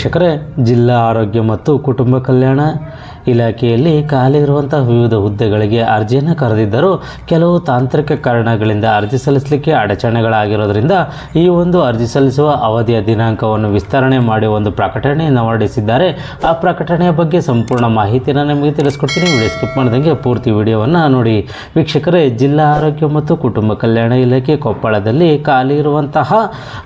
ವೀಕ್ಷಕರೇ, ಜಿಲ್ಲಾ ಆರೋಗ್ಯ ಮತ್ತು ಕುಟುಂಬ ಕಲ್ಯಾಣ ಇಲಾಖೆಯಲ್ಲಿ ಖಾಲಿ ಇರುವಂತಹ ವಿವಿಧ ಹುದ್ದೆಗಳಿಗೆ ಅರ್ಜಿಯನ್ನು ಕರೆದಿದ್ದರೂ ಕೆಲವು ತಾಂತ್ರಿಕ ಕಾರಣಗಳಿಂದ ಅರ್ಜಿ ಸಲ್ಲಿಸಲಿಕ್ಕೆ ಅಡಚಣೆಗಳಾಗಿರೋದ್ರಿಂದ ಈ ಒಂದು ಅರ್ಜಿ ಸಲ್ಲಿಸುವ ಅವಧಿಯ ದಿನಾಂಕವನ್ನು ವಿಸ್ತರಣೆ ಮಾಡಿ ಒಂದು ಪ್ರಕಟಣೆಯನ್ನು ಹೊರಡಿಸಿದ್ದಾರೆ. ಆ ಪ್ರಕಟಣೆಯ ಬಗ್ಗೆ ಸಂಪೂರ್ಣ ಮಾಹಿತಿಯನ್ನು ನಿಮಗೆ ತಿಳಿಸ್ಕೊಡ್ತೀನಿ. ವಿಡಿಯೋ ಸ್ಕಿಪ್ ಮಾಡಿದಂಗೆ ಪೂರ್ತಿ ವಿಡಿಯೋವನ್ನು ನೋಡಿ. ವೀಕ್ಷಕರೇ, ಜಿಲ್ಲಾ ಆರೋಗ್ಯ ಮತ್ತು ಕುಟುಂಬ ಕಲ್ಯಾಣ ಇಲಾಖೆ ಕೊಪ್ಪಳದಲ್ಲಿ ಖಾಲಿ ಇರುವಂತಹ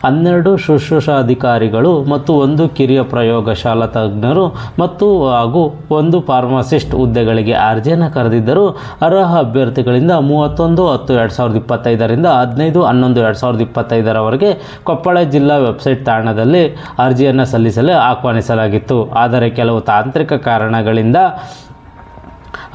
12 ಶುಶ್ರೂಷಾಧಿಕಾರಿಗಳು ಮತ್ತು 1 ಕಿರಿಯ ಪ್ರಯೋಗಶಾಲಾ ತಜ್ಞರು ಮತ್ತು ಹಾಗೂ 1 ಫಾರ್ಮಸಿಸ್ಟ್ ಹುದ್ದೆಗಳಿಗೆ ಅರ್ಜಿಯನ್ನು ಕರೆದಿದ್ದರು. ಅರ್ಹ ಅಭ್ಯರ್ಥಿಗಳಿಂದ 31/10/2025 ರಿಂದ 15/11/2025 ಕೊಪ್ಪಳ ಜಿಲ್ಲಾ ವೆಬ್ಸೈಟ್ ತಾಣದಲ್ಲಿ ಅರ್ಜಿಯನ್ನು ಸಲ್ಲಿಸಲು ಆಹ್ವಾನಿಸಲಾಗಿತ್ತು. ಆದರೆ ಕೆಲವು ತಾಂತ್ರಿಕ ಕಾರಣಗಳಿಂದ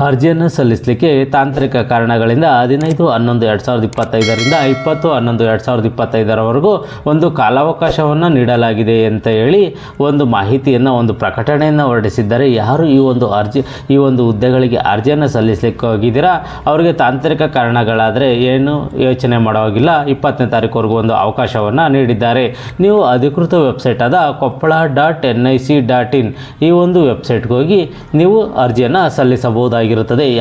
ಅರ್ಜಿಯನ್ನು ಸಲ್ಲಿಸಲಿಕ್ಕೆ 15/11/2025 ರಿಂದ 20/11/2025 ಒಂದು ಕಾಲಾವಕಾಶವನ್ನು ನೀಡಲಾಗಿದೆ ಅಂತ ಹೇಳಿ ಒಂದು ಮಾಹಿತಿಯನ್ನು, ಒಂದು ಪ್ರಕಟಣೆಯನ್ನು ಹೊರಡಿಸಿದ್ದಾರೆ. ಯಾರು ಈ ಒಂದು ಹುದ್ದೆಗಳಿಗೆ ಅರ್ಜಿಯನ್ನು ಸಲ್ಲಿಸಲಿಕ್ಕೆ ಹೋಗಿದ್ದೀರಾ ಅವರಿಗೆ ತಾಂತ್ರಿಕ ಕಾರಣಗಳಾದರೆ ಏನು ಯೋಚನೆ ಮಾಡೋವಾಗಿಲ್ಲ. 20ನೇ ತಾರೀಕುವರೆಗೂ ಒಂದು ಅವಕಾಶವನ್ನು ನೀಡಿದ್ದಾರೆ. ನೀವು ಅಧಿಕೃತ ವೆಬ್ಸೈಟ್ ಆದ koppala.nic.in ಈ ಒಂದು ವೆಬ್ಸೈಟ್ಗೆ ಹೋಗಿ ನೀವು ಅರ್ಜಿಯನ್ನು ಸಲ್ಲಿಸಬಹುದಾಗಿರುತ್ತದೆ.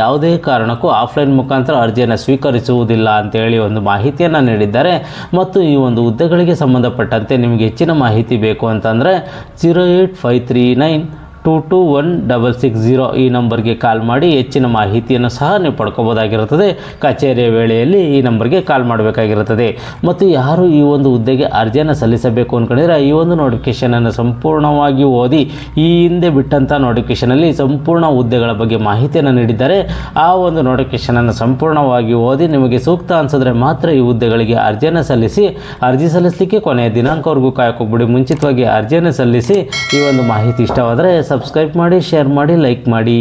ಯಾವುದೇ ಕಾರಣಕ್ಕೂ ಆಫ್ಲೈನ್ ಮುಖಾಂತರ ಅರ್ಜಿಯನ್ನು ಸ್ವೀಕರಿಸುವುದಿಲ್ಲ ಅಂತೇಳಿ ಒಂದು ಮಾಹಿತಿಯನ್ನು ನೀಡಿದ್ದಾರೆ. ಮತ್ತು ಈ ಒಂದು ಹುದ್ದೆಗಳಿಗೆ ಸಂಬಂಧಪಟ್ಟಂತೆ ನಿಮಗೆ ಹೆಚ್ಚಿನ ಮಾಹಿತಿ ಬೇಕು ಅಂತಂದರೆ 08539221660 ಈ ನಂಬರ್ಗೆ ಕಾಲ್ ಮಾಡಿ ಹೆಚ್ಚಿನ ಮಾಹಿತಿಯನ್ನು ಸಹ ನೀವು ಪಡ್ಕೋಬೋದಾಗಿರುತ್ತದೆ. ಕಚೇರಿಯ ವೇಳೆಯಲ್ಲಿ ಈ ನಂಬರ್ಗೆ ಕಾಲ್ ಮಾಡಬೇಕಾಗಿರುತ್ತದೆ. ಮತ್ತು ಯಾರು ಈ ಒಂದು ಹುದ್ದೆಗೆ ಅರ್ಜಿಯನ್ನು ಸಲ್ಲಿಸಬೇಕು ಅಂದ್ಕೊಂಡಿದ್ರೆ ಈ ಒಂದು ನೋಟಿಫಿಕೇಷನನ್ನು ಸಂಪೂರ್ಣವಾಗಿ ಓದಿ, ಈ ಹಿಂದೆ ಬಿಟ್ಟಂಥ ನೋಟಿಫಿಕೇಷನಲ್ಲಿ ಸಂಪೂರ್ಣ ಹುದ್ದೆಗಳ ಬಗ್ಗೆ ಮಾಹಿತಿಯನ್ನು ನೀಡಿದ್ದಾರೆ. ಆ ಒಂದು ನೋಟಿಫಿಕೇಷನನ್ನು ಸಂಪೂರ್ಣವಾಗಿ ಓದಿ ನಿಮಗೆ ಸೂಕ್ತ ಅನಿಸಿದ್ರೆ ಮಾತ್ರ ಈ ಹುದ್ದೆಗಳಿಗೆ ಅರ್ಜಿಯನ್ನು ಸಲ್ಲಿಸಿ. ಅರ್ಜಿ ಸಲ್ಲಿಸಲಿಕ್ಕೆ ಕೊನೆಯ ದಿನಾಂಕವರೆಗೂ ಕಾಯಕೋಗ್ಬಿಡಿ. ಮುಂಚಿತವಾಗಿ ಅರ್ಜಿಯನ್ನು ಸಲ್ಲಿಸಿ. ಈ ಒಂದು ಮಾಹಿತಿ ಇಷ್ಟವಾದರೆ ಸಬ್ಸ್ಕ್ರೈಬ್ ಮಾಡಿ, ಶೇರ್ ಮಾಡಿ, ಲೈಕ್ ಮಾಡಿ.